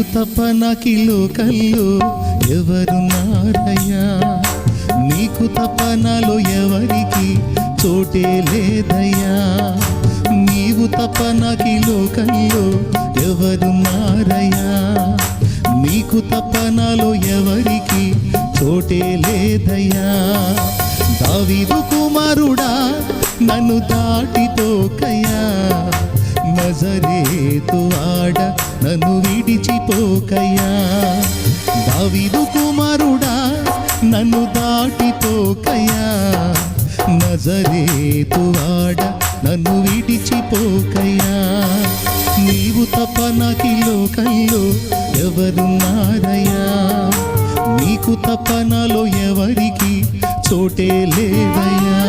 నీవు తప్ప నాకి లోకల్లో ఎవరున్నారయ్యా, నీకు తప్ప నాలో ఎవరికి చోటే లేదయ్యా, నీవు తప్ప నాకి లోకల్లో ఎవరున్నారయ్యా, నీకు తప్ప నాలో ఎవరికి చోటే లేదయ్యా. దావీదు కుమారుడా నన్ను దాటిపోకయ్యా, నజరేతు ఆడ నన్ను విడిచిపోకయ్యా. దావీదు కుమారుడా నన్ను దాటిపోకయ్యా, నజరేతు ఆడ నన్ను విడిచిపోకయ్యా. నీవు తప్ప నాకి లోకంలో ఎవరున్నారయ్యా, నీకు తప్ప నాలో ఎవరికి చోటే లేదయ్యా.